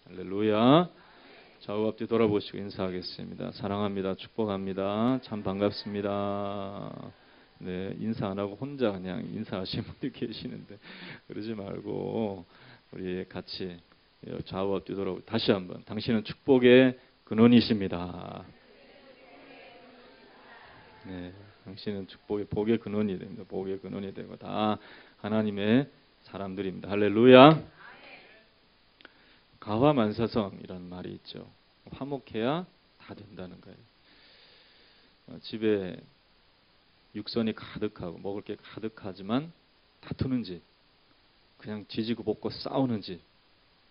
할렐루야. 좌우 앞뒤 돌아보시고 인사하겠습니다. 사랑합니다. 축복합니다. 참 반갑습니다. 네, 인사 안 하고 혼자 그냥 인사하시는 분들 계시는데 그러지 말고 우리 같이 좌우 앞뒤 돌아보고 다시 한번 당신은 축복의 근원이십니다. 네, 당신은 축복의 복의 근원이 됩니다. 복의 근원이 되고 다 하나님의 사람들입니다. 할렐루야. 가화만사성이라는 말이 있죠. 화목해야 다 된다는 거예요. 집에 육선이 가득하고 먹을 게 가득하지만 다투는 집, 그냥 지지고 볶고 싸우는 집,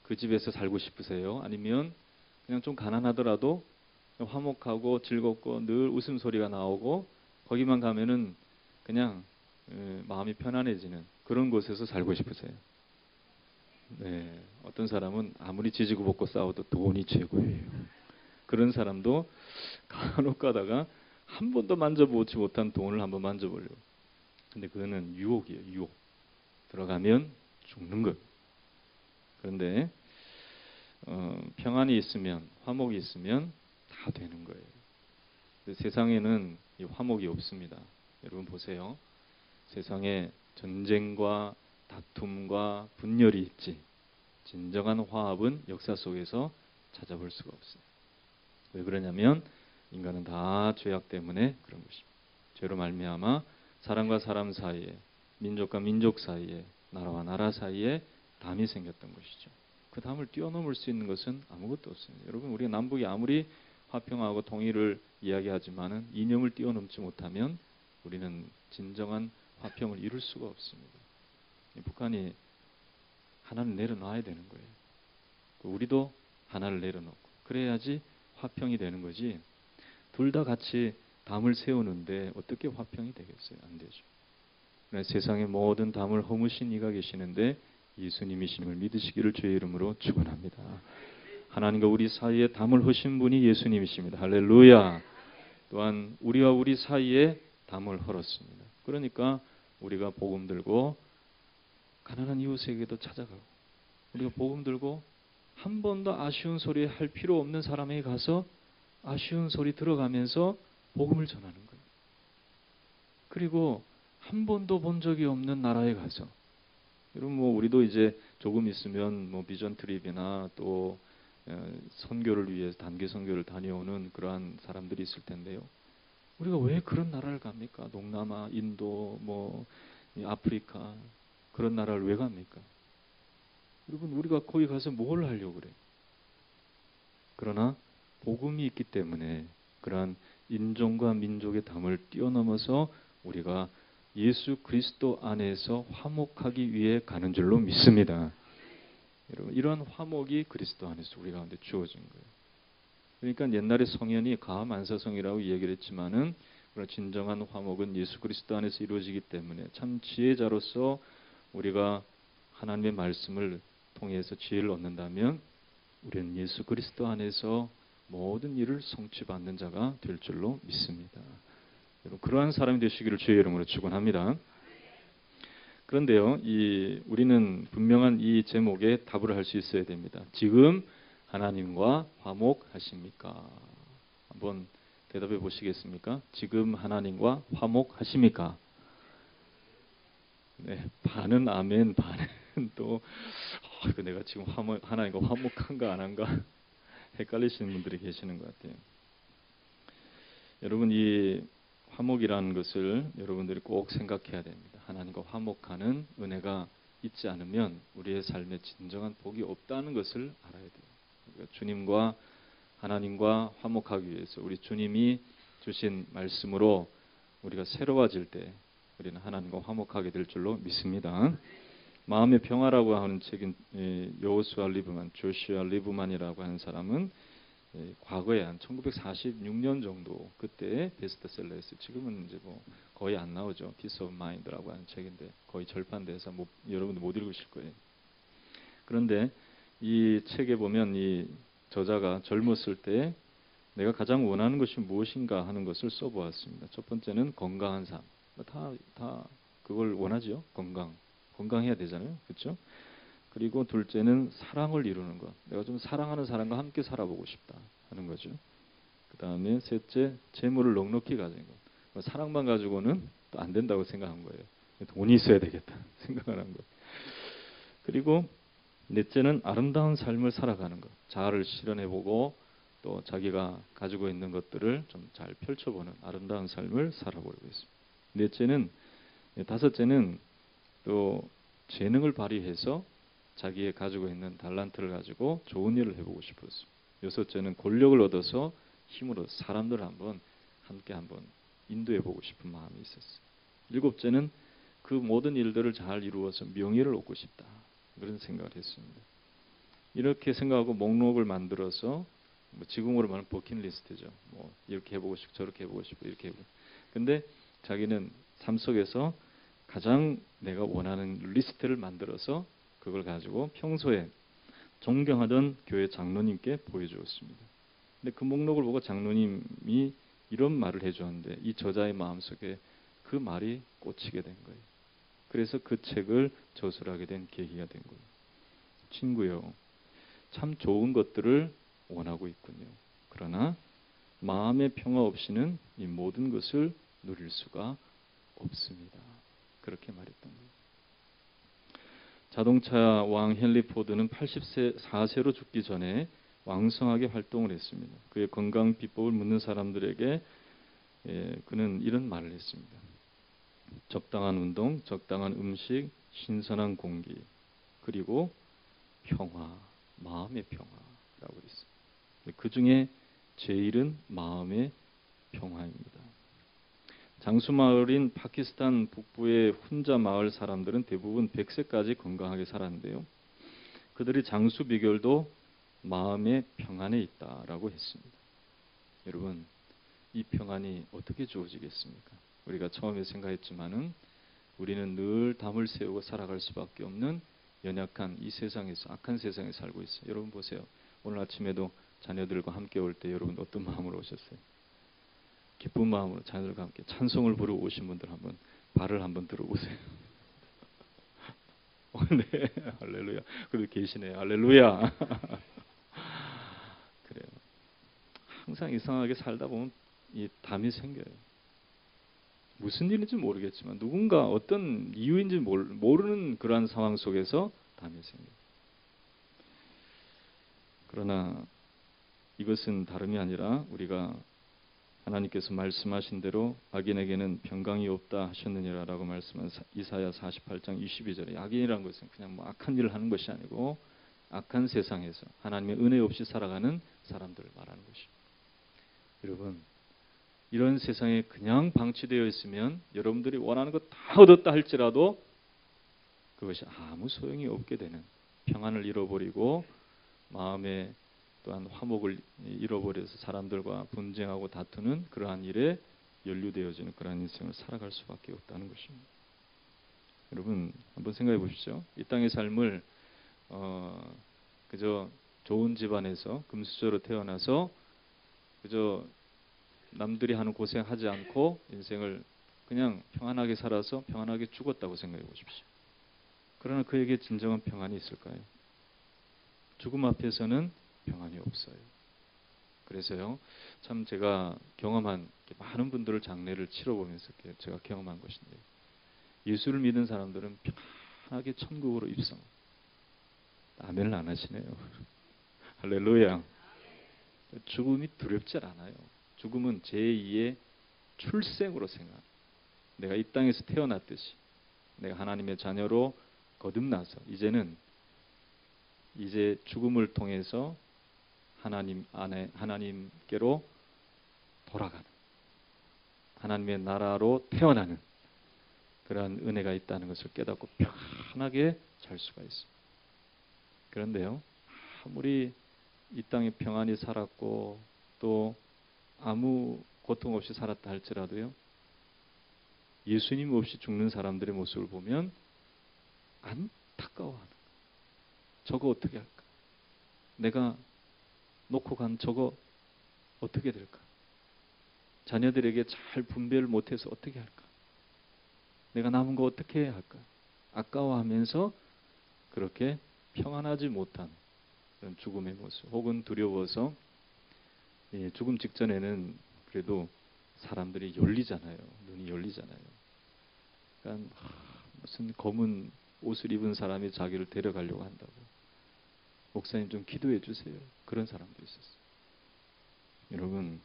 그 집에서 살고 싶으세요? 아니면 그냥 좀 가난하더라도 화목하고 즐겁고 늘 웃음소리가 나오고 거기만 가면은 그냥 마음이 편안해지는 그런 곳에서 살고 싶으세요? 네, 어떤 사람은 아무리 지지고 볶고 싸워도 돈이 최고예요. 그런 사람도 간혹 가다가 한 번도 만져보지 못한 돈을 한번 만져보려고. 근데 그거는 유혹이에요. 유혹. 들어가면 죽는 거예요. 그런데 평안이 있으면, 화목이 있으면 다 되는 거예요. 근데 세상에는 이 화목이 없습니다. 여러분 보세요. 세상에 전쟁과 다툼과 분열이 있지 진정한 화합은 역사 속에서 찾아볼 수가 없어요. 왜 그러냐면 인간은 다 죄악 때문에 그런 것입니다. 죄로 말미암아 사람과 사람 사이에, 민족과 민족 사이에, 나라와 나라 사이에 담이 생겼던 것이죠. 그 담을 뛰어넘을 수 있는 것은 아무것도 없습니다. 여러분, 우리가 남북이 아무리 화평하고 통일을 이야기하지만은 이념을 뛰어넘지 못하면 우리는 진정한 화평을 이룰 수가 없습니다. 북한이 하나를 내려놔야 되는 거예요. 우리도 하나를 내려놓고 그래야지 화평이 되는 거지. 둘 다 같이 담을 세우는데 어떻게 화평이 되겠어요? 안 되죠. 세상의 모든 담을 허무신 이가 계시는데 예수님이심을 믿으시기를 주의 이름으로 축원합니다. 하나님과 우리 사이에 담을 허신 분이 예수님이십니다. 할렐루야. 또한 우리와 우리 사이에 담을 헐었습니다. 그러니까 우리가 복음 들고 가난한 이웃에게도 찾아가고 우리가 복음 들고 한 번도 아쉬운 소리 할 필요 없는 사람에게 가서 아쉬운 소리 들어가면서 복음을 전하는 거예요. 그리고 한 번도 본 적이 없는 나라에 가서 여러분 우리도 이제 조금 있으면 비전 트립이나 또 선교를 위해서 단기 선교를 다녀오는 그러한 사람들이 있을 텐데요. 우리가 왜 그런 나라를 갑니까? 동남아, 인도, 아프리카 그런 나라를 왜 갑니까? 여러분 우리가 거기 가서 뭘 하려고 그래요? 그러나 복음이 있기 때문에 그러한 인종과 민족의 담을 뛰어넘어서 우리가 예수 그리스도 안에서 화목하기 위해 가는 줄로 믿습니다. 여러분 이러한 화목이 그리스도 안에서 우리 가운데 주어진 거예요. 그러니까 옛날에 성현이 가만사성이라고 얘기를 했지만은 그런 진정한 화목은 예수 그리스도 안에서 이루어지기 때문에 참 지혜자로서 우리가 하나님의 말씀을 통해서 지혜를 얻는다면 우리는 예수 그리스도 안에서 모든 일을 성취받는 자가 될 줄로 믿습니다. 여러분 그러한 사람이 되시기를 주의 이름으로 축원합니다. 그런데요, 우리는 분명한 이 제목에 답을 할 수 있어야 됩니다. 지금 하나님과 화목하십니까? 한번 대답해 보시겠습니까? 지금 하나님과 화목하십니까? 네, 반은 아멘, 반은 또 내가 지금 하나님과 화목한가 안 한가 헷갈리시는 분들이 계시는 것 같아요. 여러분 이 화목이라는 것을 여러분들이 꼭 생각해야 됩니다. 하나님과 화목하는 은혜가 있지 않으면 우리의 삶에 진정한 복이 없다는 것을 알아야 돼요. 그러니까 주님과 하나님과 화목하기 위해서 우리 주님이 주신 말씀으로 우리가 새로워질 때 우리는 하나님과 화목하게 될 줄로 믿습니다. 마음의 평화라고 하는 책인 조슈아 리브만이라고 하는 사람은 과거에 한 1946년 정도 그때 베스트셀러였어요. 지금은 이제 거의 안 나오죠. Peace of Mind라고 하는 책인데 거의 절판돼서 여러분들 못 읽으실 거예요. 그런데 이 책에 보면 이 저자가 젊었을 때 내가 가장 원하는 것이 무엇인가 하는 것을 써보았습니다. 첫 번째는 건강한 삶. 다 그걸 원하죠. 건강해야 되잖아요. 그렇죠? 그리고 둘째는 사랑을 이루는 것. 내가 좀 사랑하는 사람과 함께 살아보고 싶다 하는 거죠. 그 다음에 셋째, 재물을 넉넉히 가진 것. 사랑만 가지고는 또 안 된다고 생각한 거예요. 돈이 있어야 되겠다 생각을 한 거예요. 그리고 넷째는 아름다운 삶을 살아가는 것. 자아를 실현해보고 또 자기가 가지고 있는 것들을 좀 잘 펼쳐보는 아름다운 삶을 살아보려고 했습니다. 넷째는, 다섯째는 또 재능을 발휘해서 자기의 가지고 있는 달란트를 가지고 좋은 일을 해보고 싶었습니다. 여섯째는 권력을 얻어서 힘으로 사람들을 함께 한번 인도해보고 싶은 마음이 있었어요. 일곱째는 그 모든 일들을 잘 이루어서 명예를 얻고 싶다. 그런 생각을 했습니다. 이렇게 생각하고 목록을 만들어서 지금으로 말하면 버킷리스트죠. 이렇게 해보고 싶고 저렇게 해보고 싶고 이렇게 해보고. 근데 자기는 삶 속에서 가장 내가 원하는 리스트를 만들어서 그걸 가지고 평소에 존경하던 교회 장로님께 보여주었습니다. 근데 그 목록을 보고 장로님이 이런 말을 해주었는데 이 저자의 마음속에 그 말이 꽂히게 된 거예요. 그래서 그 책을 저술하게 된 계기가 된 거예요. 친구요, 참 좋은 것들을 원하고 있군요. 그러나 마음의 평화 없이는 이 모든 것을 누릴 수가 없습니다. 그렇게 말했던 거예요. 자동차 왕 헨리 포드는 84세로 죽기 전에 왕성하게 활동을 했습니다. 그의 건강 비법을 묻는 사람들에게 그는 이런 말을 했습니다. 적당한 운동, 적당한 음식, 신선한 공기, 그리고 평화, 마음의 평화라고 그랬어요. 그 중에 제일은 마음의 평화입니다. 장수마을인 파키스탄 북부의 훈자 마을 사람들은 대부분 100세까지 건강하게 살았는데요. 그들의 장수 비결도 마음의 평안에 있다라고 했습니다. 여러분, 이 평안이 어떻게 주어지겠습니까? 우리가 처음에 생각했지만은 우리는 늘 담을 세우고 살아갈 수밖에 없는 연약한 이 세상에서, 악한 세상에 살고 있어요. 여러분 보세요. 오늘 아침에도 자녀들과 함께 올 때 여러분 어떤 마음으로 오셨어요? 기쁜 마음으로 자녀들과 함께 찬송을 부르고 오신 분들 한번 발을 한번 들어보세요. 네, 할렐루야. 그래도 계시네요. 할렐루야. 그래요. 항상 이상하게 살다 보면 이 담이 생겨요. 무슨 일인지 모르겠지만 누군가 어떤 이유인지 모르는 그러한 상황 속에서 담이 생겨요. 그러나 이것은 다름이 아니라 우리가 하나님께서 말씀하신 대로 악인에게는 평강이 없다 하셨느니라라고 말씀한 이사야 48장 22절에 악인이라는 것은 그냥 악한 일을 하는 것이 아니고 악한 세상에서 하나님의 은혜 없이 살아가는 사람들을 말하는 것입니다. 여러분, 이런 세상에 그냥 방치되어 있으면 여러분들이 원하는 것 다 얻었다 할지라도 그것이 아무 소용이 없게 되는, 평안을 잃어버리고 마음에 또한 화목을 잃어버려서 사람들과 분쟁하고 다투는 그러한 일에 연루되어지는 그러한 인생을 살아갈 수밖에 없다는 것입니다. 여러분 한번 생각해 보십시오. 이 땅의 삶을 그저 좋은 집안에서 금수저로 태어나서 그저 남들이 하는 고생하지 않고 인생을 그냥 평안하게 살아서 평안하게 죽었다고 생각해 보십시오. 그러나 그에게 진정한 평안이 있을까요? 죽음 앞에서는 평안이 없어요. 그래서요, 참 제가 경험한 많은 분들을 장례를 치러보면서 제가 경험한 것인데, 예수를 믿는 사람들은 편하게 천국으로 입성. 아멘을 안 하시네요. 할렐루야. 죽음이 두렵지 않아요. 죽음은 제2의 출생으로 생각. 내가 이 땅에서 태어났듯이 내가 하나님의 자녀로 거듭나서 이제 죽음을 통해서 하나님 안에 하나님께로 돌아가는, 하나님의 나라로 태어나는 그러한 은혜가 있다는 것을 깨닫고 편하게 살 수가 있습니다. 그런데요, 아무리 이 땅에 평안히 살았고 또 아무 고통 없이 살았다 할지라도요, 예수님 없이 죽는 사람들의 모습을 보면 안타까워하는 거예요. 저거 어떻게 할까? 내가 놓고 간 저거 어떻게 될까? 자녀들에게 잘 분배를 못해서 어떻게 할까? 내가 남은 거 어떻게 해야 할까? 아까워하면서 그렇게 평안하지 못한 그런 죽음의 모습, 혹은 두려워서 죽음 직전에는 그래도 사람들이 열리잖아요. 눈이 열리잖아요. 그러니까 무슨 검은 옷을 입은 사람이 자기를 데려가려고 한다고. 목사님 좀 기도해 주세요. 그런 사람도 있었어요. 여러분,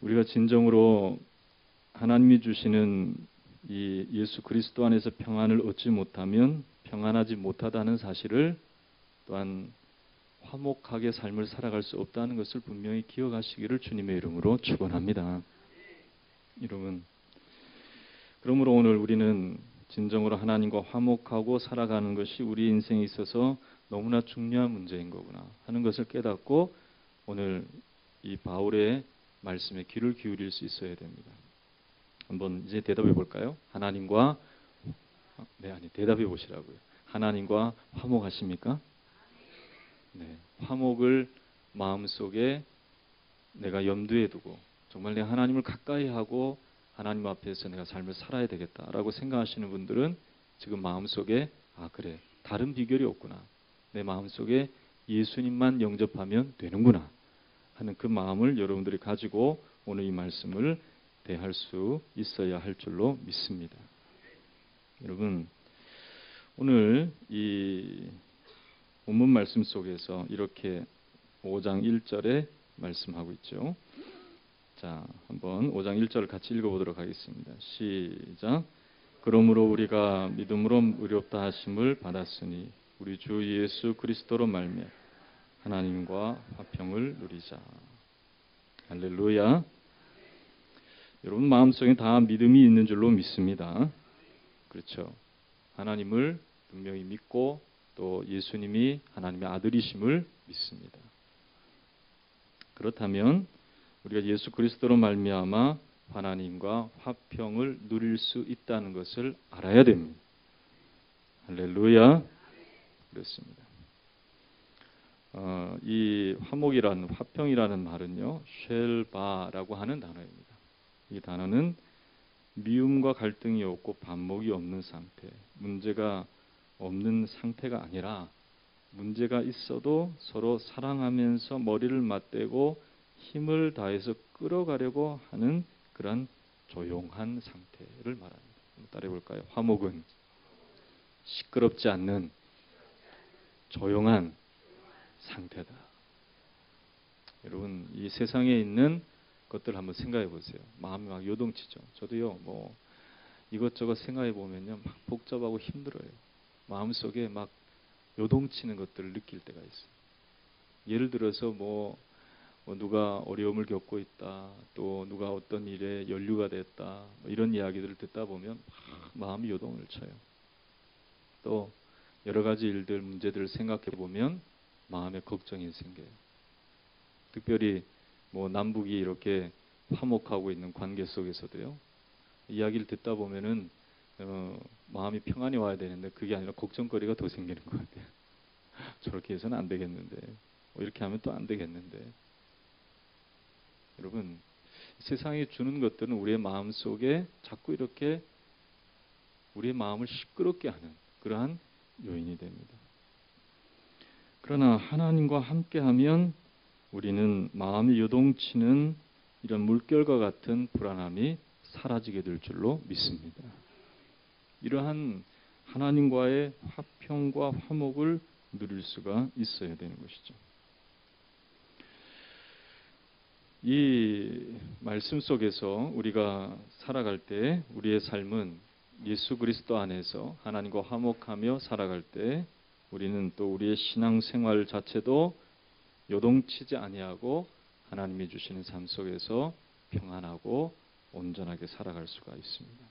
우리가 진정으로 하나님이 주시는 이 예수 그리스도 안에서 평안을 얻지 못하면 평안하지 못하다는 사실을, 또한 화목하게 삶을 살아갈 수 없다는 것을 분명히 기억하시기를 주님의 이름으로 축원합니다. 여러분, 그러므로 오늘 우리는 진정으로 하나님과 화목하고 살아가는 것이 우리 인생에 있어서 너무나 중요한 문제인 거구나 하는 것을 깨닫고 오늘 이 바울의 말씀에 귀를 기울일 수 있어야 됩니다. 한번 이제 대답해 볼까요? 하나님과 대답해 보시라고요. 하나님과 화목하십니까? 네, 화목을 마음속에 내가 염두에 두고 정말 내가 하나님을 가까이 하고 하나님 앞에서 내가 삶을 살아야 되겠다라고 생각하시는 분들은 지금 마음속에 그래, 다른 비결이 없구나. 내 마음속에 예수님만 영접하면 되는구나 하는 그 마음을 여러분들이 가지고 오늘 이 말씀을 대할 수 있어야 할 줄로 믿습니다. 여러분, 오늘 이 본문 말씀 속에서 이렇게 5장 1절에 말씀하고 있죠. 자, 한번 5장 1절을 같이 읽어보도록 하겠습니다. 시작. 그러므로 우리가 믿음으로 의롭다 하심을 받았으니 우리 주 예수 그리스도로 말미암아 하나님과 화평을 누리자. 할렐루야. 여러분 마음속에 다 믿음이 있는 줄로 믿습니다. 그렇죠. 하나님을 분명히 믿고 또 예수님이 하나님의 아들이심을 믿습니다. 그렇다면 우리가 예수 그리스도로 말미암아 하나님과 화평을 누릴 수 있다는 것을 알아야 됩니다. 할렐루야. 그렇습니다. 이 화목이라는 화평이라는 말은요, 쉘바라고 하는 단어입니다. 이 단어는 미움과 갈등이 없고 반목이 없는 상태, 문제가 없는 상태가 아니라 문제가 있어도 서로 사랑하면서 머리를 맞대고 힘을 다해서 끌어가려고 하는 그런 조용한 상태를 말합니다. 따라해 볼까요? 화목은 시끄럽지 않는 조용한 상태다. 여러분, 이 세상에 있는 것들 한번 생각해 보세요. 마음이 막 요동치죠. 저도요, 이것저것 생각해 보면요, 막 복잡하고 힘들어요. 마음속에 막 요동치는 것들을 느낄 때가 있어요. 예를 들어서 누가 어려움을 겪고 있다, 또 누가 어떤 일에 연루가 됐다, 이런 이야기들을 듣다 보면 마음이 요동을 쳐요. 또 여러 가지 일들, 문제들을 생각해 보면 마음에 걱정이 생겨요. 특별히 남북이 이렇게 화목하고 있는 관계 속에서도요, 이야기를 듣다 보면은 마음이 평안이 와야 되는데 그게 아니라 걱정거리가 더 생기는 것 같아요. 저렇게 해서는 안 되겠는데, 이렇게 하면 또 안 되겠는데. 여러분, 세상이 주는 것들은 우리의 마음 속에 자꾸 이렇게 우리의 마음을 시끄럽게 하는 그러한 요인이 됩니다. 그러나 하나님과 함께하면 우리는 마음이 요동치는 이런 물결과 같은 불안함이 사라지게 될 줄로 믿습니다. 이러한 하나님과의 화평과 화목을 누릴 수가 있어야 되는 것이죠. 이 말씀 속에서 우리가 살아갈 때 우리의 삶은 예수 그리스도 안에서 하나님과 화목하며 살아갈 때 우리는 또 우리의 신앙생활 자체도 요동치지 아니하고 하나님이 주시는 삶 속에서 평안하고 온전하게 살아갈 수가 있습니다.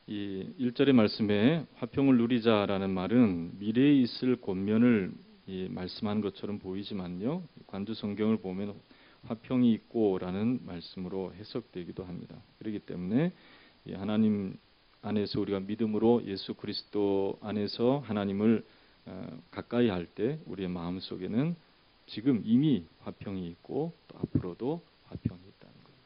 이 1절의 말씀에 화평을 누리자라는 말은 미래에 있을 권면을 말씀하는 것처럼 보이지만요, 관주 성경을 보면 화평이 있고라는 말씀으로 해석되기도 합니다. 그렇기 때문에 하나님 안에서 우리가 믿음으로 예수 그리스도 안에서 하나님을 가까이 할 때 우리의 마음 속에는 지금 이미 화평이 있고 또 앞으로도 화평이 있다는 거예요.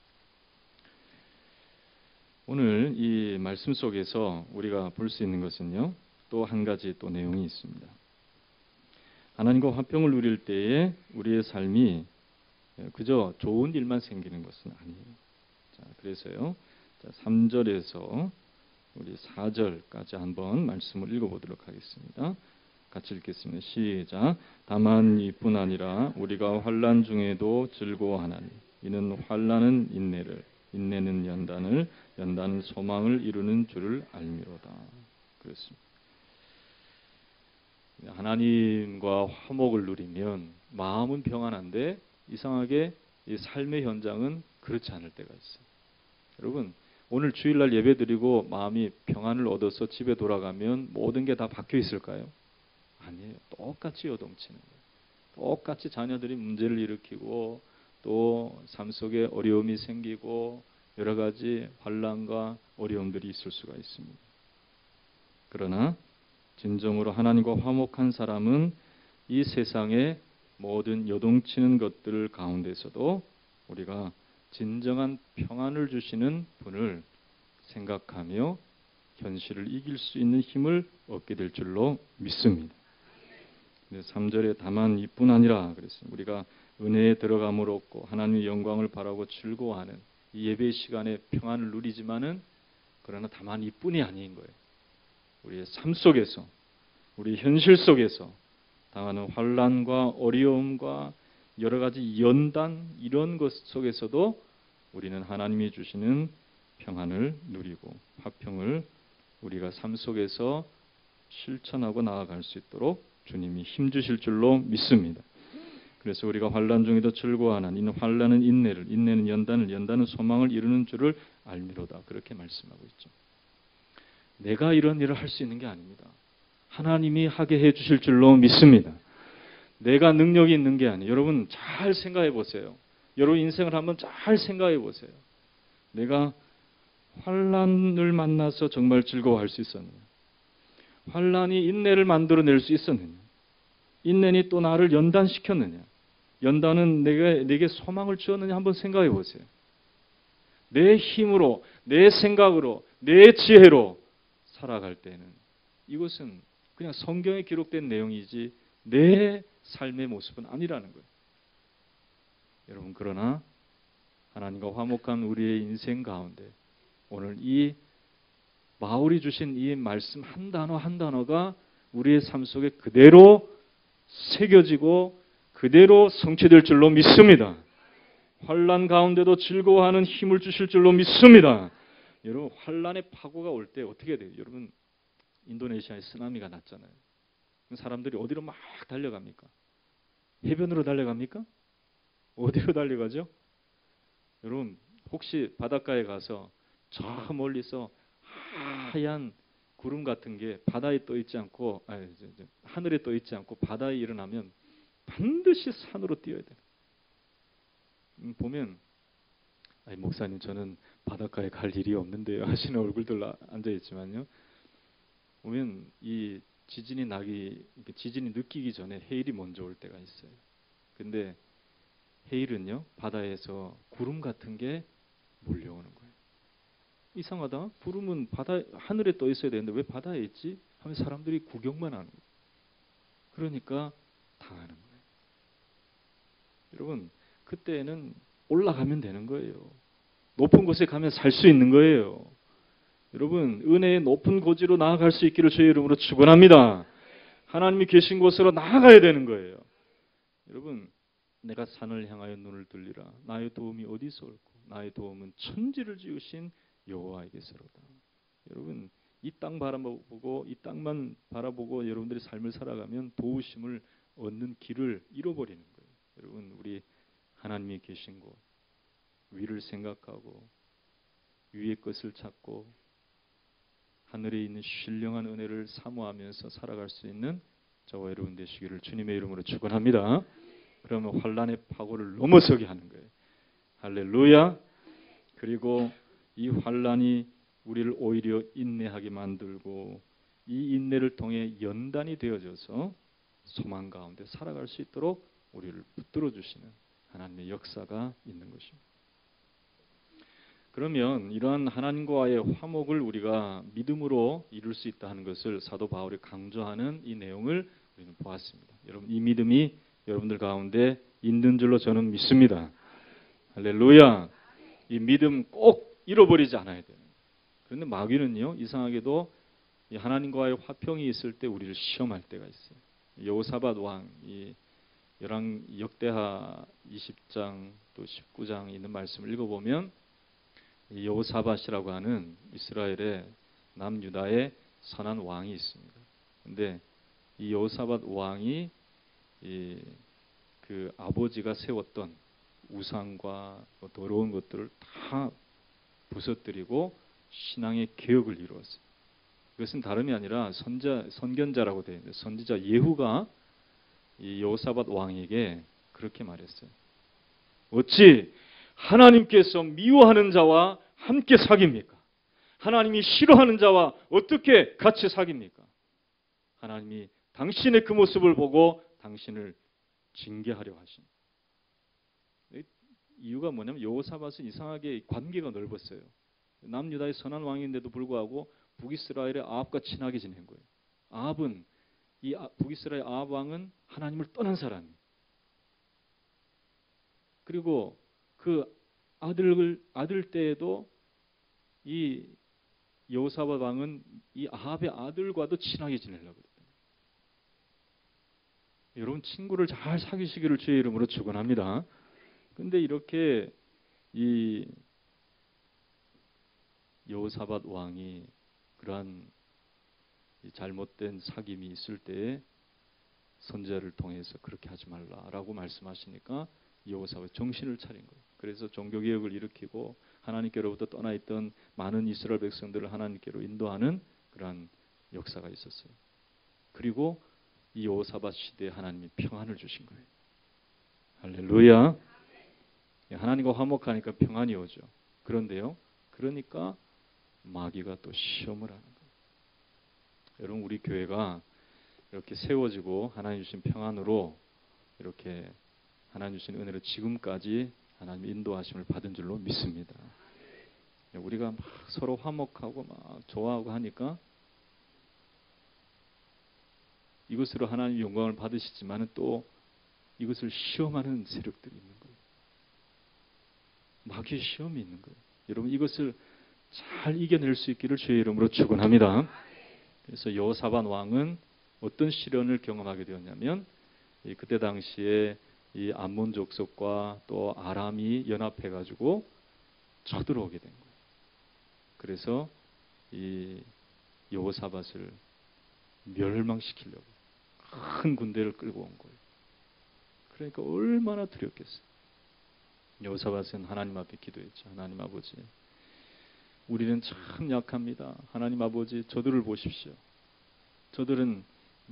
오늘 이 말씀 속에서 우리가 볼 수 있는 것은요, 또 한 가지 또 내용이 있습니다. 하나님과 화평을 누릴 때에 우리의 삶이 그저 좋은 일만 생기는 것은 아니에요. 자, 그래서요. 자, 3절에서 우리 4절까지 한번 말씀을 읽어보도록 하겠습니다. 같이 읽겠습니다. 시작. 다만 이뿐 아니라 우리가 환난 중에도 즐거워하나니 이는 환난은 인내를, 인내는 연단을, 연단은 소망을 이루는 줄을 알미로다. 그렇습니다. 하나님과 화목을 누리면 마음은 평안한데 이상하게 이 삶의 현장은 그렇지 않을 때가 있어요. 여러분, 오늘 주일날 예배드리고 마음이 평안을 얻어서 집에 돌아가면 모든 게 다 바뀌어 있을까요? 아니에요. 똑같이 요동치는 거예요. 똑같이 자녀들이 문제를 일으키고 또 삶 속에 어려움이 생기고 여러 가지 환난과 어려움들이 있을 수가 있습니다. 그러나 진정으로 하나님과 화목한 사람은 이 세상의 모든 요동치는 것들 가운데서도 우리가 진정한 평안을 주시는 분을 생각하며 현실을 이길 수 있는 힘을 얻게 될 줄로 믿습니다. 3절에 다만 이뿐 아니라 그랬습니다. 우리가 은혜에 들어감을 얻고 하나님의 영광을 바라고 즐거워하는 이 예배 시간에 평안을 누리지만은 그러나 다만 이뿐이 아닌 거예요. 우리의 삶 속에서, 우리 현실 속에서 당하는 환난과 어려움과 여러 가지 연단 이런 것 속에서도 우리는 하나님이 주시는 평안을 누리고 화평을 우리가 삶 속에서 실천하고 나아갈 수 있도록 주님이 힘주실 줄로 믿습니다. 그래서 우리가 환난 중에도 즐거워하는 이는 환난은 인내를, 인내는 연단을, 연단은 소망을 이루는 줄을 알미로다. 그렇게 말씀하고 있죠. 내가 이런 일을 할 수 있는 게 아닙니다. 하나님이 하게 해 주실 줄로 믿습니다. 내가 능력이 있는 게 아니에요. 여러분 잘 생각해 보세요. 여러분 인생을 한번 잘 생각해 보세요. 내가 환난을 만나서 정말 즐거워할 수 있었느냐? 환난이 인내를 만들어낼 수 있었느냐? 인내니 또 나를 연단시켰느냐? 연단은 내게 소망을 주었느냐? 한번 생각해 보세요. 내 힘으로, 내 생각으로, 내 지혜로 살아갈 때는 이것은 그냥 성경에 기록된 내용이지 내 삶의 모습은 아니라는 거예요. 여러분 그러나 하나님과 화목한 우리의 인생 가운데 오늘 이 바울이 주신 이 말씀 한 단어 한 단어가 우리의 삶 속에 그대로 새겨지고 그대로 성취될 줄로 믿습니다. 환난 가운데도 즐거워하는 힘을 주실 줄로 믿습니다. 여러분 환난의 파고가 올 때 어떻게 돼요? 여러분 인도네시아에 쓰나미가 났잖아요. 사람들이 어디로 막 달려갑니까? 해변으로 달려갑니까? 어디로 달려가죠? 여러분 혹시 바닷가에 가서 저 멀리서 하얀 구름 같은 게 바다에 떠 있지 않고 하늘에 떠 있지 않고 바다에 일어나면 반드시 산으로 뛰어야 돼요. 보면 목사님 저는 바닷가에 갈 일이 없는데요 하시는 얼굴들 앉아 있지만요. 보면 이 지진이 느끼기 전에 해일이 먼저 올 때가 있어요. 근데 해일은요 바다에서 구름 같은 게 몰려오는 거예요. 이상하다. 구름은 하늘에 떠 있어야 되는데 왜 바다에 있지? 하면 사람들이 구경만 하는 거예요. 그러니까 당하는 거예요. 여러분 그때는 올라가면 되는 거예요. 높은 곳에 가면 살 수 있는 거예요. 여러분 은혜의 높은 고지로 나아갈 수 있기를 주의 이름으로 축원합니다. 하나님이 계신 곳으로 나아가야 되는 거예요. 여러분 내가 산을 향하여 눈을 들리라. 나의 도움이 어디서 올고 나의 도움은 천지를 지으신 여호와에게서로다. 여러분 이 땅 바라보고 이 땅만 바라보고 여러분들이 삶을 살아가면 도우심을 얻는 길을 잃어버리는 거예요. 여러분 우리 하나님이 계신 곳 위를 생각하고 위의 것을 찾고 하늘에 있는 신령한 은혜를 사모하면서 살아갈 수 있는 저와 여러분 되시기를 주님의 이름으로 축원합니다. 그러면 환난의 파고를 넘어서게 하는 거예요. 할렐루야. 그리고 이 환난이 우리를 오히려 인내하게 만들고 이 인내를 통해 연단이 되어져서 소망 가운데 살아갈 수 있도록 우리를 붙들어 주시는 하나님의 역사가 있는 것입니다. 그러면 이러한 하나님과의 화목을 우리가 믿음으로 이룰 수 있다 하는 것을 사도 바울이 강조하는 이 내용을 우리는 보았습니다. 여러분, 이 믿음이 여러분들 가운데 있는 줄로 저는 믿습니다. 할렐루야. 이 믿음 꼭 잃어버리지 않아야 돼요. 그런데 마귀는요, 이상하게도 이 하나님과의 화평이 있을 때 우리를 시험할 때가 있어요. 여호사밧 왕, 이 역대하 20장 또 19장 있는 말씀을 읽어보면 이 여호사밧이라고 하는 이스라엘의 남유다의 선한 왕이 있습니다. 근데 이 여호사밧 왕이 그 아버지가 세웠던 우상과 더러운 것들을 다 부서뜨리고 신앙의 개혁을 이루었어요. 그것은 다름이 아니라 선견자라고 되어 있는데 선지자 예후가 이 여호사밧 왕에게 그렇게 말했어요. 어찌 하나님께서 미워하는 자와 함께 사귑니까? 하나님이 싫어하는 자와 어떻게 같이 사귑니까? 하나님이 당신의 그 모습을 보고 당신을 징계하려 하십니다. 이유가 뭐냐면 여호사밧은 이상하게 관계가 넓었어요. 남유다의 선한 왕인데도 불구하고 북이스라엘의 아합과 친하게 지낸 거예요. 아합은 북이스라엘 아합 왕은 하나님을 떠난 사람이에요. 그리고 그 아들 때에도 이 여호사밧 왕은 이 아합의 아들과도 친하게 지내려고 그랬다. 여러분, 친구를 잘 사귀시기를 주의 이름으로 축원합니다. 근데 이렇게 이 여호사밧 왕이 그러한 잘못된 사귐이 있을 때에 선지자를 통해서 그렇게 하지 말라라고 말씀하시니까 여호사밧이 정신을 차린 거예요. 그래서 종교개혁을 일으키고 하나님께로부터 떠나 있던 많은 이스라엘 백성들을 하나님께로 인도하는 그러한 역사가 있었어요. 그리고 이 여호사밧 시대에 하나님이 평안을 주신 거예요. 할렐루야. 하나님과 화목하니까 평안이 오죠. 그런데요, 그러니까 마귀가 또 시험을 하는 거예요. 여러분, 우리 교회가 이렇게 세워지고 하나님 주신 평안으로 이렇게 하나님 주신 은혜로 지금까지 하나님 인도하심을 받은 줄로 믿습니다. 우리가 막 서로 화목하고 막 좋아하고 하니까 이것으로 하나님 영광을 받으시지만 또 이것을 시험하는 세력들이 있는 거예요. 마귀의 시험이 있는 거예요. 여러분, 이것을 잘 이겨낼 수 있기를 주의 이름으로 축원합니다. 그래서 여호사밧 왕은 어떤 시련을 경험하게 되었냐면 그때 당시에 이 암몬 족속과 또 아람이 연합해가지고 쳐들어오게 된 거예요. 그래서 이 여호사밧을 멸망시키려고 큰 군대를 끌고 온 거예요. 그러니까 얼마나 두렵겠어요. 여호사밧은 하나님 앞에 기도했죠. 하나님 아버지, 우리는 참 약합니다. 하나님 아버지, 저들을 보십시오. 저들은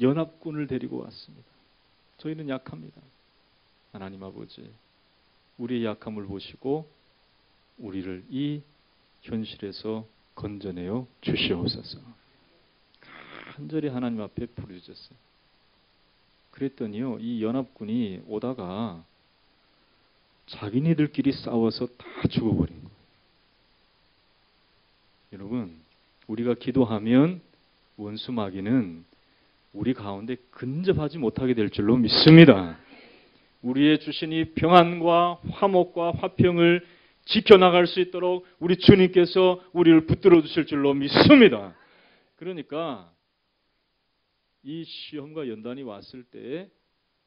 연합군을 데리고 왔습니다. 저희는 약합니다. 하나님 아버지, 우리의 약함을 보시고 우리를 이 현실에서 건져내어 주시옵소서. 간절히 하나님 앞에 부르짖었어요. 그랬더니요, 이 연합군이 오다가 자기네들끼리 싸워서 다 죽어버린 거예요. 여러분, 우리가 기도하면 원수 마귀는 우리 가운데 근접하지 못하게 될 줄로 믿습니다. 우리의 주신 이 평안과 화목과 화평을 지켜나갈 수 있도록 우리 주님께서 우리를 붙들어 주실 줄로 믿습니다. 그러니까 이 시험과 연단이 왔을 때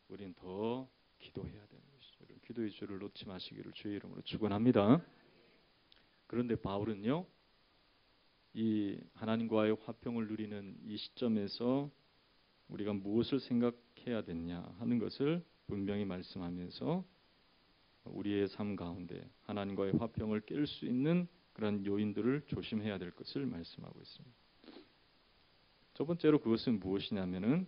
우리는 더 기도해야 되는 것이죠. 기도의 줄을 놓지 마시기를 주의 이름으로 축원합니다. 그런데 바울은요, 이 하나님과의 화평을 누리는 이 시점에서 우리가 무엇을 생각해야 되냐 하는 것을 분명히 말씀하면서 우리의 삶 가운데 하나님과의 화평을 깰 수 있는 그런 요인들을 조심해야 될 것을 말씀하고 있습니다. 첫 번째로 그것은 무엇이냐면은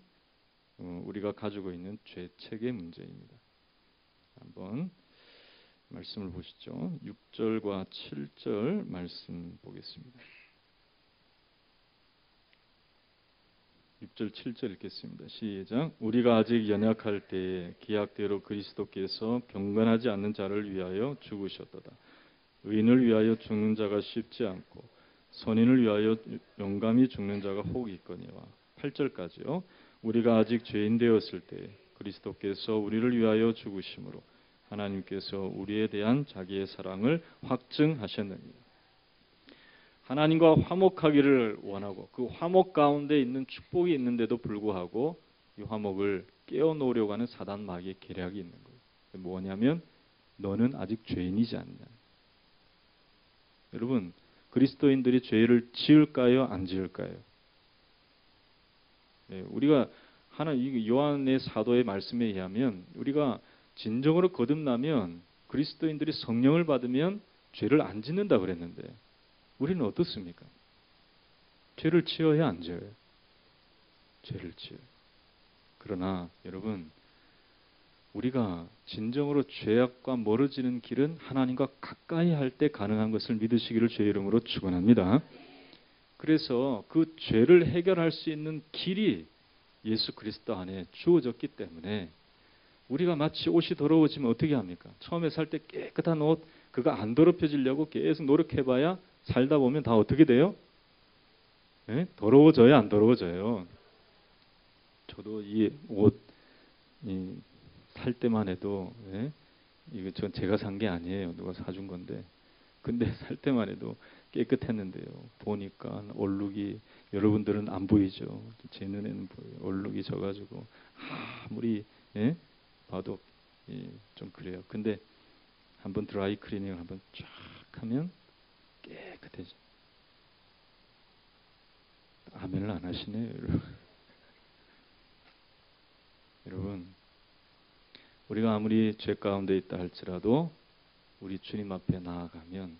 우리가 가지고 있는 죄책의 문제입니다. 한번 말씀을 보시죠. 6절과 7절 말씀 보겠습니다. 6절 7절 읽겠습니다. 시작. 우리가 아직 연약할 때에 기약대로 그리스도께서 경건하지 않는 자를 위하여 죽으셨도다. 의인을 위하여 죽는 자가 쉽지 않고 선인을 위하여 용감히 죽는 자가 혹 있거니와. 8절까지요. 우리가 아직 죄인 되었을 때 그리스도께서 우리를 위하여 죽으심으로 하나님께서 우리에 대한 자기의 사랑을 확증하셨느니라. 하나님과 화목하기를 원하고 그 화목 가운데 있는 축복이 있는데도 불구하고 이 화목을 깨어놓으려고 하는 사단 마귀의 계략이 있는 거예요. 뭐냐면 너는 아직 죄인이지 않냐. 여러분, 그리스도인들이 죄를 지을까요? 안 지을까요? 네, 우리가 요한의 사도의 말씀에 의하면 우리가 진정으로 거듭나면 그리스도인들이 성령을 받으면 죄를 안 짓는다 그랬는데 우리는 어떻습니까? 죄를 지어야 안 지어요? 죄를 지어요. 그러나 여러분, 우리가 진정으로 죄악과 멀어지는 길은 하나님과 가까이 할 때 가능한 것을 믿으시기를 주의 이름으로 축원합니다. 그래서 그 죄를 해결할 수 있는 길이 예수 그리스도 안에 주어졌기 때문에 우리가 마치 옷이 더러워지면 어떻게 합니까? 처음에 살 때 깨끗한 옷, 그거 안 더럽혀지려고 계속 노력해봐야 살다 보면 다 어떻게 돼요? 네? 더러워져요? 안 더러워져요? 저도 이 옷 살 때만 해도 이거 전 제가 산 게 아니에요. 누가 사준 건데. 근데 살 때만 해도 깨끗했는데요. 보니까 얼룩이 여러분들은 안 보이죠. 제 눈에는 보여요. 얼룩이 져가지고 아무리 봐도 좀 그래요. 근데 한번 드라이 클리닝을 한번 쫙 하면 깨끗해져. 아멘을 안 하시네요, 여러분. 여러분, 우리가 아무리 죄 가운데 있다 할지라도 우리 주님 앞에 나아가면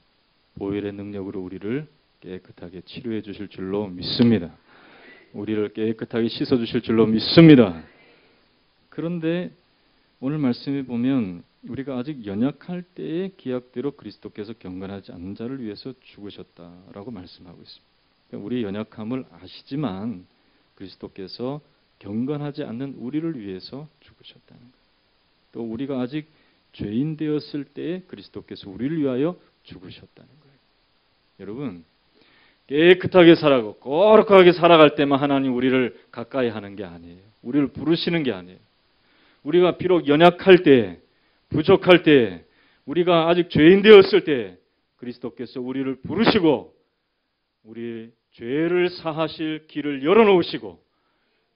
보혈의 능력으로 우리를 깨끗하게 치료해 주실 줄로 믿습니다. 우리를 깨끗하게 씻어 주실 줄로 믿습니다. 그런데 오늘 말씀에 보면 우리가 아직 연약할 때의 기약대로 그리스도께서 경건하지 않은 자를 위해서 죽으셨다라고 말씀하고 있습니다. 그러니까 우리의 연약함을 아시지만 그리스도께서 경건하지 않는 우리를 위해서 죽으셨다는 거예요. 또 우리가 아직 죄인 되었을 때에 그리스도께서 우리를 위하여 죽으셨다는 거예요. 여러분, 깨끗하게 살아가고 거룩하게 살아갈 때만 하나님 우리를 가까이 하는 게 아니에요. 우리를 부르시는 게 아니에요. 우리가 비록 연약할 때, 부족할 때, 우리가 아직 죄인 되었을 때 그리스도께서 우리를 부르시고 우리 죄를 사하실 길을 열어놓으시고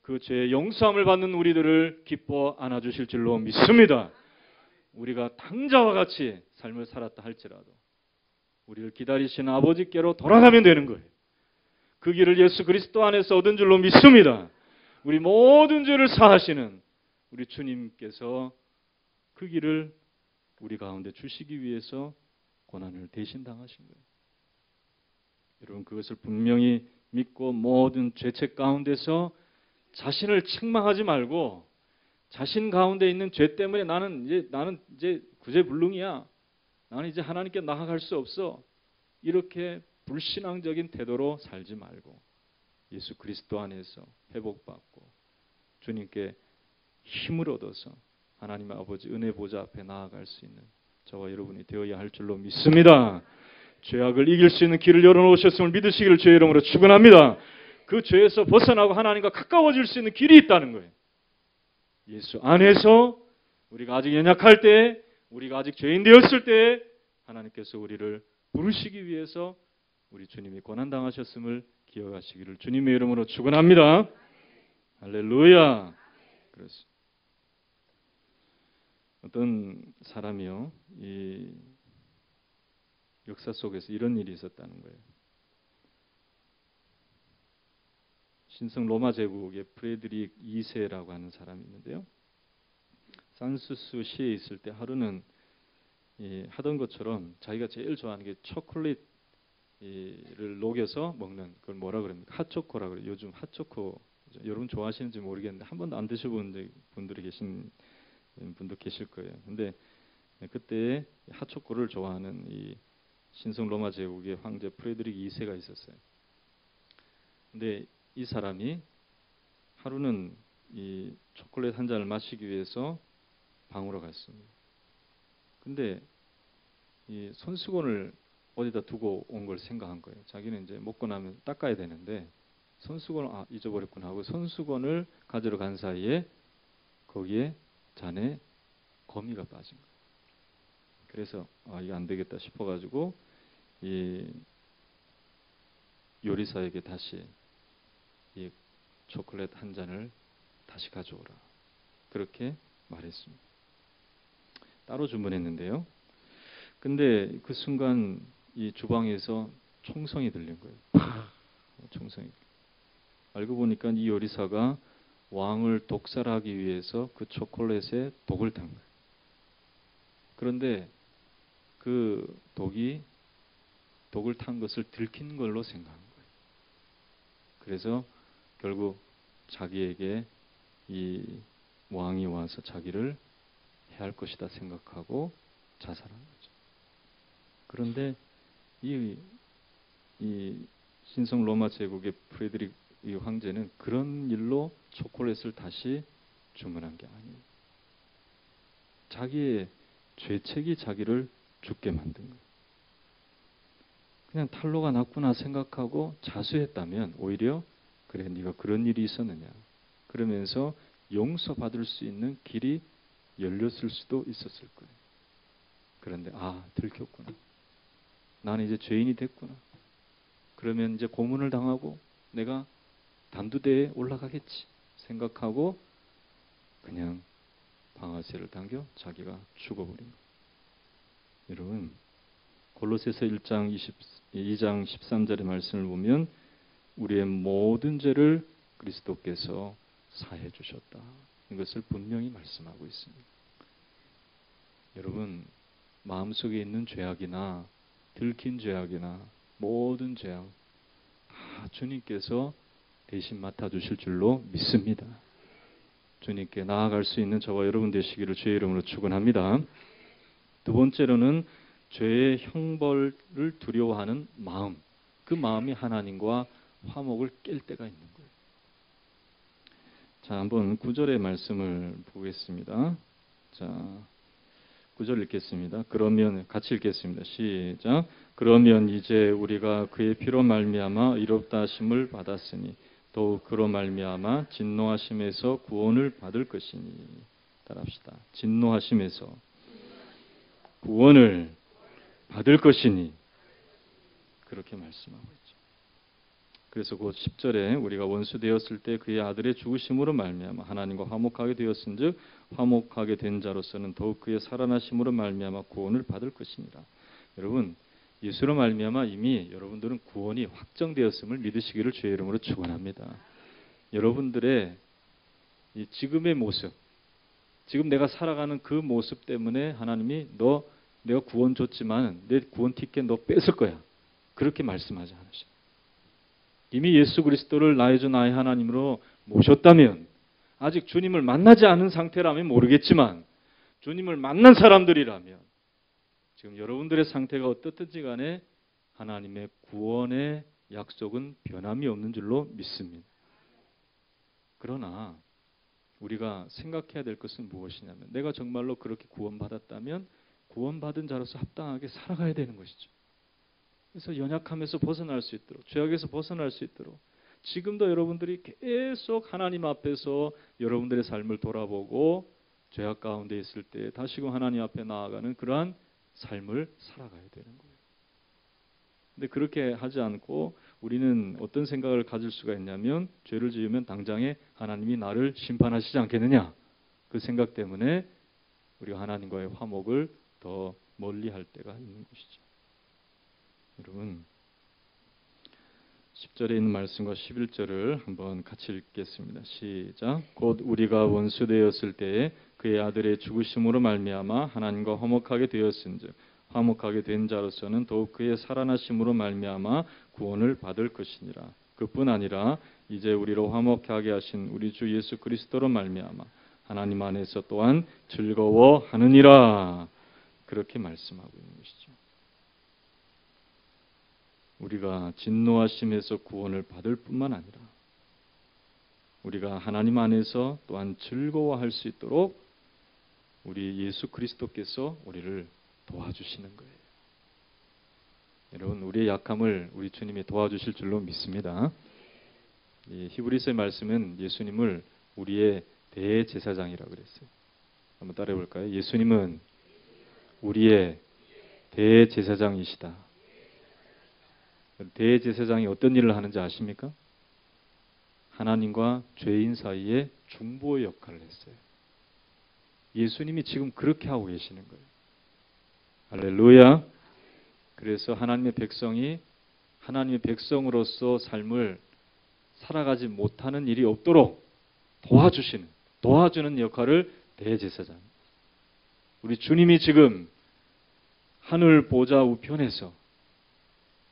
그 죄의 용서함을 받는 우리들을 기뻐 안아주실 줄로 믿습니다. 우리가 탕자와 같이 삶을 살았다 할지라도 우리를 기다리시는 아버지께로 돌아가면 되는 거예요. 그 길을 예수 그리스도 안에서 얻은 줄로 믿습니다. 우리 모든 죄를 사하시는 우리 주님께서 그 길을 우리 가운데 주시기 위해서 고난을 대신 당하신 거예요. 여러분, 그것을 분명히 믿고 모든 죄책 가운데서 자신을 책망하지 말고 자신 가운데 있는 죄 때문에 나는 이제 구제불능이야. 나는 이제 하나님께 나아갈 수 없어. 이렇게 불신앙적인 태도로 살지 말고 예수 그리스도 안에서 회복받고 주님께 힘을 얻어서 하나님 아버지 은혜 보좌 앞에 나아갈 수 있는 저와 여러분이 되어야 할 줄로 믿습니다. 죄악을 이길 수 있는 길을 열어놓으셨음을 믿으시기를 주의 이름으로 축원합니다. 그 죄에서 벗어나고 하나님과 가까워질 수 있는 길이 있다는 거예요. 예수 안에서 우리가 아직 연약할 때, 우리가 아직 죄인 되었을 때 하나님께서 우리를 부르시기 위해서 우리 주님이 고난당하셨음을 기억하시기를 주님의 이름으로 축원합니다. 할렐루야. 그렇습니다. 어떤 사람이요, 이 역사 속에서 이런 일이 있었다는 거예요. 신성 로마 제국의 프레드릭 2세라고 하는 사람이 있는데요. 산수스 시에 있을 때 하루는 하던 것처럼 자기가 제일 좋아하는 게 초콜릿을 녹여서 먹는 그걸 뭐라 그럽니까? 핫초코라 그래요. 요즘 핫초코 여러분 좋아하시는지 모르겠는데 한 번도 안 드셔본 분들이 계신 분도 계실 거예요. 근데 그때 핫초코를 좋아하는 이 신성 로마 제국의 황제 프레드릭 2세가 있었어요. 근데 이 사람이 하루는 이 초콜릿 한 잔을 마시기 위해서 방으로 갔습니다. 근데 이 손수건을 어디다 두고 온 걸 생각한 거예요. 자기는 이제 먹고 나면 닦아야 되는데 손수건을 잊어버렸구나 하고 손수건을 가지러 간 사이에 거기에 잔에 거미가 빠진 거예요. 그래서 이게 안 되겠다 싶어가지고 이 요리사에게 다시 이 초콜릿 한 잔을 다시 가져오라. 그렇게 말했습니다. 따로 주문했는데요. 근데 그 순간 이 주방에서 총성이 들린 거예요. 총성이. 알고 보니까 이 요리사가 왕을 독살하기 위해서 그 초콜릿에 독을 탄 거예요. 그런데 그 독을 탄 것을 들킨 걸로 생각한 거예요. 그래서 결국 자기에게 이 왕이 와서 자기를 해할 것이다 생각하고 자살한 거죠. 그런데 이 신성 로마 제국의 프레드릭 이 황제는 그런 일로 초콜릿을 다시 주문한 게 아니에요. 자기의 죄책이 자기를 죽게 만든 거예요. 그냥 탈로가 났구나 생각하고 자수했다면 오히려 그래 네가 그런 일이 있었느냐 그러면서 용서받을 수 있는 길이 열렸을 수도 있었을 거예요. 그런데 들켰구나. 나는 이제 죄인이 됐구나. 그러면 이제 고문을 당하고 내가 단두대에 올라가겠지 생각하고 그냥 방아쇠를 당겨 자기가 죽어버린 거예요. 여러분 골로새서 2장 13절의 말씀을 보면 우리의 모든 죄를 그리스도께서 사해 주셨다. 이것을 분명히 말씀하고 있습니다. 여러분 마음속에 있는 죄악이나 들킨 죄악이나 모든 죄악 다 주님께서 대신 맡아주실 줄로 믿습니다. 주님께 나아갈 수 있는 저와 여러분 되시기를 주의 이름으로 축원합니다. 두 번째로는 죄의 형벌을 두려워하는 마음, 그 마음이 하나님과 화목을 깰 때가 있는 거예요. 자, 한번 9절의 말씀을 보겠습니다. 자, 9절 읽겠습니다. 그러면 같이 읽겠습니다. 시작. 그러면 이제 우리가 그의 피로 말미암아 의롭다 하심을 받았으니 더욱 그로 말미암아 진노하심에서 구원을 받을 것이니. 따라합시다. 진노하심에서 구원을 받을 것이니. 그렇게 말씀하고 있죠. 그래서 곧 10절에 우리가 원수 되었을 때 그의 아들의 죽으심으로 말미암아 하나님과 화목하게 되었은즉 화목하게 된 자로서는 더욱 그의 살아나심으로 말미암아 구원을 받을 것이니라. 여러분 예수로 말미암아 이미 여러분들은 구원이 확정되었음을 믿으시기를 주의 이름으로 축원합니다. 여러분들의 이 지금의 모습, 지금 내가 살아가는 그 모습 때문에 하나님이 내가 구원 줬지만 내 구원 티켓 너 뺏을 거야. 그렇게 말씀하지 않으십니다. 이미 예수 그리스도를 나의 주 나의 하나님으로 모셨다면 아직 주님을 만나지 않은 상태라면 모르겠지만 주님을 만난 사람들이라면 지금 여러분들의 상태가 어떻든지 간에 하나님의 구원의 약속은 변함이 없는 줄로 믿습니다. 그러나 우리가 생각해야 될 것은 무엇이냐면 내가 정말로 그렇게 구원받았다면 구원받은 자로서 합당하게 살아가야 되는 것이죠. 그래서 연약함에서 벗어날 수 있도록 죄악에서 벗어날 수 있도록 지금도 여러분들이 계속 하나님 앞에서 여러분들의 삶을 돌아보고 죄악 가운데 있을 때 다시금 하나님 앞에 나아가는 그러한 삶을 살아가야 되는 거예요. 근데 그렇게 하지 않고 우리는 어떤 생각을 가질 수가 있냐면 죄를 지으면 당장에 하나님이 나를 심판하시지 않겠느냐 그 생각 때문에 우리가 하나님과의 화목을 더 멀리 할 때가 있는 것이죠. 여러분 10절에 있는 말씀과 11절을 한번 같이 읽겠습니다. 시작. 곧 우리가 원수 되었을 때에 그의 아들의 죽으심으로 말미암아 하나님과 화목하게 되었은즉 화목하게 된 자로서는 더욱 그의 살아나심으로 말미암아 구원을 받을 것이니라. 그뿐 아니라 이제 우리로 화목하게 하신 우리 주 예수 그리스도로 말미암아 하나님 안에서 또한 즐거워하느니라. 그렇게 말씀하고 있는 것이죠. 우리가 진노하심에서 구원을 받을 뿐만 아니라 우리가 하나님 안에서 또한 즐거워할 수 있도록 우리 예수 그리스도께서 우리를 도와주시는 거예요. 여러분, 우리의 약함을 우리 주님이 도와주실 줄로 믿습니다. 이 히브리서의 말씀은 예수님을 우리의 대제사장이라고 그랬어요. 한번 따라해 볼까요? 예수님은 우리의 대제사장이시다. 대제사장이 어떤 일을 하는지 아십니까? 하나님과 죄인 사이에 중보의 역할을 했어요. 예수님이 지금 그렇게 하고 계시는 거예요. 할렐루야. 그래서 하나님의 백성이 하나님의 백성으로서 삶을 살아가지 못하는 일이 없도록 도와주는 역할을 대제사장. 우리 주님이 지금 하늘 보좌 우편에서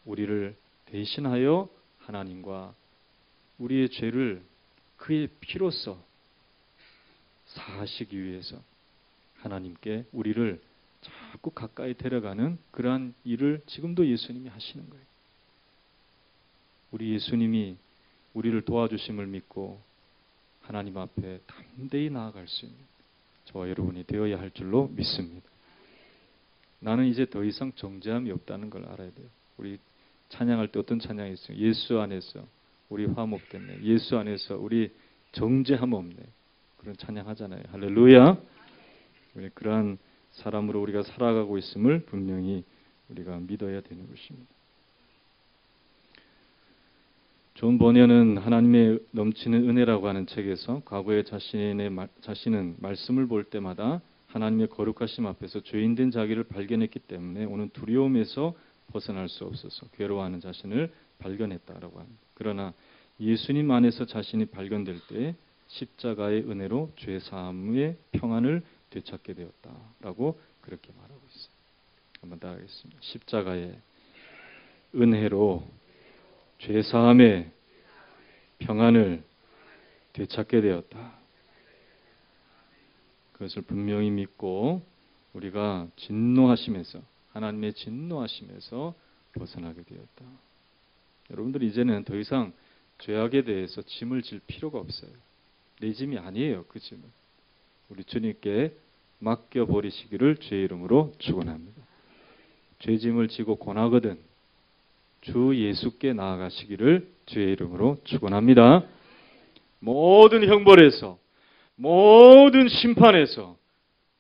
우리를 대신하여 하나님과 우리의 죄를 그의 피로써 사하시기 위해서 하나님께 우리를 자꾸 가까이 데려가는 그러한 일을 지금도 예수님이 하시는 거예요. 우리 예수님이 우리를 도와주심을 믿고 하나님 앞에 담대히 나아갈 수 있는 저와 여러분이 되어야 할 줄로 믿습니다. 나는 이제 더 이상 정죄함이 없다는 걸 알아야 돼요. 우리 찬양할 때 어떤 찬양이 있어요? 예수 안에서 우리 화목됐네. 예수 안에서 우리 정죄함 없네. 그런 찬양하잖아요. 할렐루야. 우리 그러한 사람으로 우리가 살아가고 있음을 분명히 우리가 믿어야 되는 것입니다. 존 버녀는 하나님의 넘치는 은혜라고 하는 책에서 과거에 자신은 말씀을 볼 때마다 하나님의 거룩하심 앞에서 죄인된 자기를 발견했기 때문에 오는 두려움에서 벗어날 수 없어서 괴로워하는 자신을 발견했다라고 합니다. 그러나 예수님 안에서 자신이 발견될 때 십자가의 은혜로 죄 사함의 평안을 되찾게 되었다라고 그렇게 말하고 있어요. 한번 따라하겠습니다. 십자가의 은혜로 죄 사함의 평안을 되찾게 되었다. 그것을 분명히 믿고 우리가 진노하심에서 하나님의 진노하심에서 벗어나게 되었다. 여러분들 이제는 더 이상 죄악에 대해서 짐을 질 필요가 없어요. 내 짐이 아니에요. 그 짐은 우리 주님께 맡겨버리시기를 주의 이름으로 축원합니다. 죄짐을 지고 고나거든 주 예수께 나아가시기를 주의 이름으로 축원합니다. 모든 형벌에서 모든 심판에서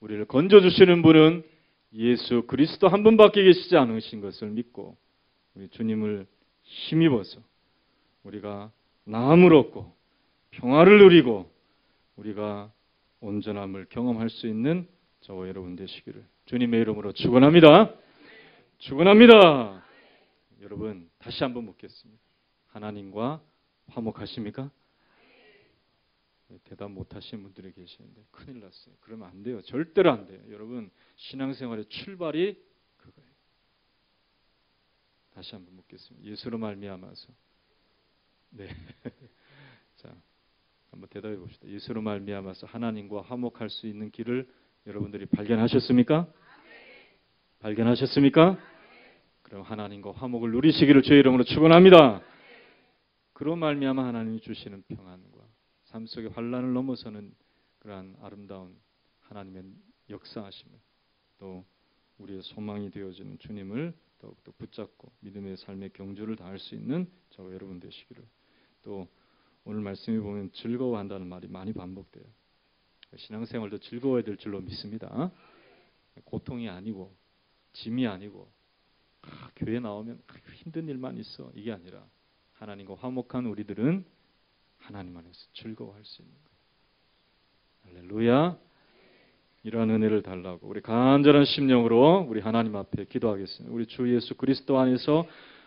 우리를 건져주시는 분은 예수 그리스도 한 분밖에 계시지 않으신 것을 믿고 우리 주님을 힘입어서 우리가 나음을 얻고 평화를 누리고 우리가 온전함을 경험할 수 있는 저와 여러분 되시기를 주님의 이름으로 축원합니다. 축원합니다. 여러분 다시 한번 묻겠습니다. 하나님과 화목하십니까? 대답 못하시는 분들이 계시는데 큰일 났어요. 그러면 안 돼요. 절대로 안 돼요. 여러분 신앙생활의 출발이 그거예요. 다시 한번 묻겠습니다. 예수로 말미암아서 네. 자, 한번 대답해 봅시다. 예수로 말미암아서 하나님과 화목할 수 있는 길을 여러분들이 발견하셨습니까? 발견하셨습니까? 그럼 하나님과 화목을 누리시기를 주의 이름으로 축원합니다. 그로 말미암아 하나님이 주시는 평안과 삶 속의 환난을 넘어서는 그러한 아름다운 하나님의 역사하심을 또 우리의 소망이 되어지는 주님을 더욱더 붙잡고 믿음의 삶의 경주를 다할 수 있는 저와 여러분 되시기를. 또 오늘 말씀에 보면 즐거워한다는 말이 많이 반복돼요. 신앙생활도 즐거워야 될 줄로 믿습니다. 고통이 아니고 짐이 아니고 교회 나오면 힘든 일만 있어 이게 아니라 하나님과 화목한 우리들은 하나님 안에서 즐거워할 수 있는 거예요. 할렐루야. 이러한 은혜를 달라고 우리 간절한 심령으로 우리 하나님 앞에 기도하겠습니다. 우리 주 예수 그리스도 안에서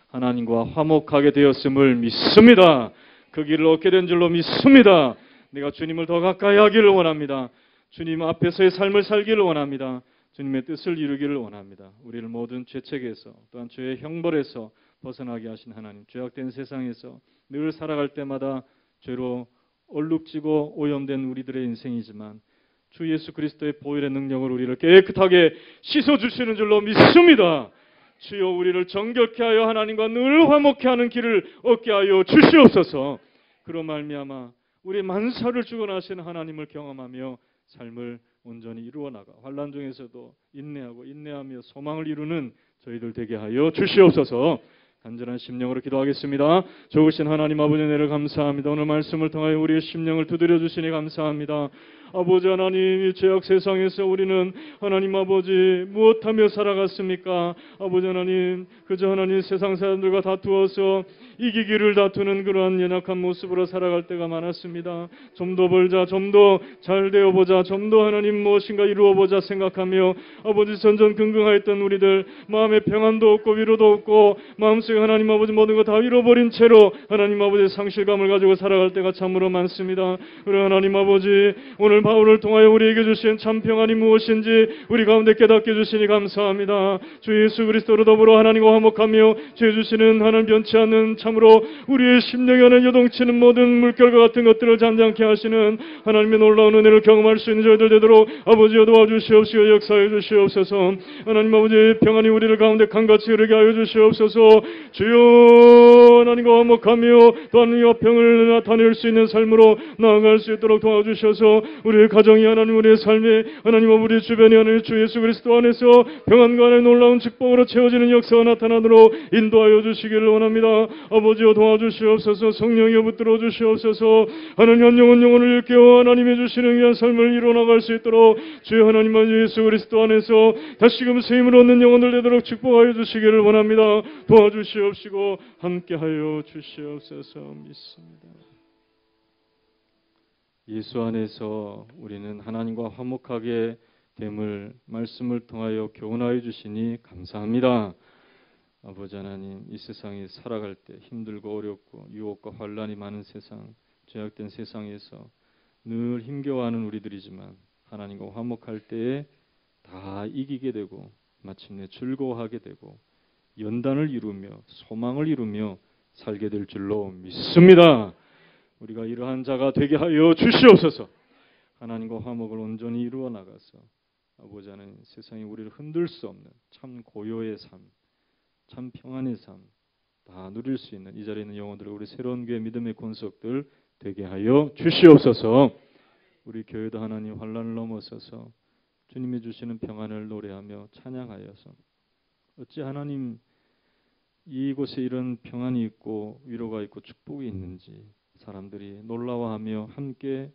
하나님과 화목하게 되었음을 믿습니다. 그 길을 얻게 된 줄로 믿습니다. 내가 주님을 더 가까이 하기를 원합니다. 주님 앞에서의 삶을 살기를 원합니다. 주님의 뜻을 이루기를 원합니다. 우리를 모든 죄책에서 또한 죄의 형벌에서 벗어나게 하신 하나님, 죄악된 세상에서 늘 살아갈 때마다 죄로 얼룩지고 오염된 우리들의 인생이지만 주 예수 그리스도의 보혈의 능력으로 우리를 깨끗하게 씻어주시는 줄로 믿습니다. 주여 우리를 정결케 하여 하나님과 늘 화목케 하는 길을 얻게 하여 주시옵소서. 그로 말미암아 우리 만사를 주관하시는 하나님을 경험하며 삶을 온전히 이루어 나가 환난 중에서도 인내하고 인내하며 소망을 이루는 저희들 되게 하여 주시옵소서. 간절한 심령으로 기도하겠습니다. 좋으신 하나님 아버지 은혜를 감사합니다. 오늘 말씀을 통하여 우리의 심령을 두드려 주시니 감사합니다. 아버지 하나님, 이 죄악 세상에서 우리는 하나님 아버지 무엇하며 살아갔습니까? 아버지 하나님, 그저 하나님 세상 사람들과 다투어서 이기기를 다투는 그러한 연약한 모습으로 살아갈 때가 많았습니다. 좀 더 벌자, 좀 더 잘 되어보자, 좀 더 하나님 무엇인가 이루어보자 생각하며 아버지 전전긍긍하였던 우리들, 마음에 평안도 없고 위로도 없고 마음속에 하나님 아버지 모든 거 다 잃어버린 채로 하나님 아버지 상실감을 가지고 살아갈 때가 참으로 많습니다. 그러나 하나님 아버지, 오늘 바울을 통하여 우리에게 주신 참 평안이 무엇인지 우리 가운데 깨닫게 해주시니 감사합니다. 주 예수 그리스도로 더불어 하나님과 화목하며 죄 주시는 하나님 변치 않는 참으로 우리의 심령에 하는 요동치는 모든 물결과 같은 것들을 잠잠케 하시는 하나님의 놀라운 은혜를 경험할 수 있는 저희들 되도록 아버지여 도와주시옵시고 역사해 주시옵소서. 하나님 아버지, 평안이 우리를 가운데 강같이 흐르게 하여 주시옵소서. 주여, 하나님과 화목하며 또한 이 화평을 나타낼 수 있는 삶으로 나아갈 수 있도록 도와주셔서 우리의 가정이 하나님, 우리의 삶에 하나님, 우리 주변에 하나님 주 예수 그리스도 안에서 평안과 하나님 놀라운 축복으로 채워지는 역사가 나타나도록 인도하여 주시기를 원합니다. 아버지여 도와주시옵소서. 성령이여 붙들어 주시옵소서. 하나님 한 영혼 영혼을 일깨워 하나님의 주시는 귀한 삶을 이루어나갈 수 있도록 주여 하나님 예수 그리스도 안에서 다시금 세임을 얻는 영혼들 되도록 축복하여 주시기를 원합니다. 도와주시옵시고 함께하여 주시옵소서. 믿습니다. 예수 안에서 우리는 하나님과 화목하게 됨을 말씀을 통하여 교훈하여 주시니 감사합니다. 아버지 하나님, 이 세상에 살아갈 때 힘들고 어렵고 유혹과 환난이 많은 세상, 죄악된 세상에서 늘 힘겨워하는 우리들이지만 하나님과 화목할 때에 다 이기게 되고 마침내 즐거워하게 되고 연단을 이루며 소망을 이루며 살게 될 줄로 믿습니다. 우리가 이러한 자가 되게 하여 주시옵소서. 하나님과 화목을 온전히 이루어 나가서 아버지 하나님, 세상이 우리를 흔들 수 없는 참 고요의 삶, 참 평안의 삶 다 누릴 수 있는 이 자리에 있는 영혼들, 우리 새로운 교회 믿음의 권속들 되게 하여 주시옵소서. 우리 교회도 하나님 환난을 넘어서서 주님이 주시는 평안을 노래하며 찬양하여서 어찌 하나님 이곳에 이런 평안이 있고 위로가 있고 축복이 있는지 사람들이 놀라워하며 함께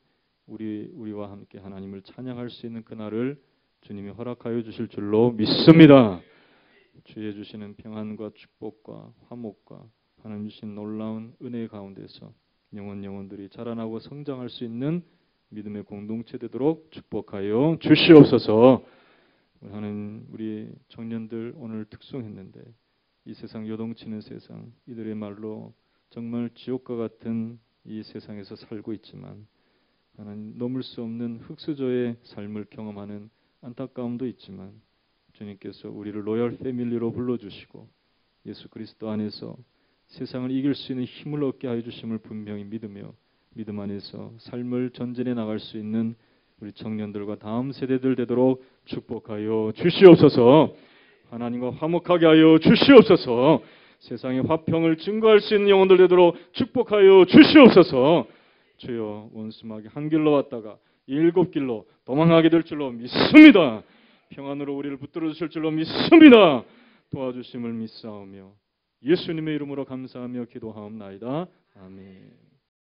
우리와 함께 하나님을 찬양할 수 있는 그날을 주님이 허락하여 주실 줄로 믿습니다. 주의 주시는 평안과 축복과 화목과 하나님 주신 놀라운 은혜 가운데서 영혼들이 자라나고 성장할 수 있는 믿음의 공동체 되도록 축복하여 주시옵소서. 하나님, 우리 청년들 오늘 특송했는데 이 세상 요동치는 세상, 이들의 말로 정말 지옥과 같은 이 세상에서 살고 있지만 하나님, 넘을 수 없는 흙수저의 삶을 경험하는 안타까움도 있지만 주님께서 우리를 로열 패밀리로 불러주시고 예수 그리스도 안에서 세상을 이길 수 있는 힘을 얻게 하여 주심을 분명히 믿으며 믿음 안에서 삶을 전진해 나갈 수 있는 우리 청년들과 다음 세대들 되도록 축복하여 주시옵소서. 하나님과 화목하게 하여 주시옵소서. 세상의 화평을 증거할 수 있는 영혼들 되도록 축복하여 주시옵소서. 주여, 원수마귀 한 길로 왔다가 7길로 도망하게 될 줄로 믿습니다. 평안으로 우리를 붙들어 주실 줄로 믿습니다. 도와주심을 믿사오며 예수님의 이름으로 감사하며 기도하옵나이다. 아멘.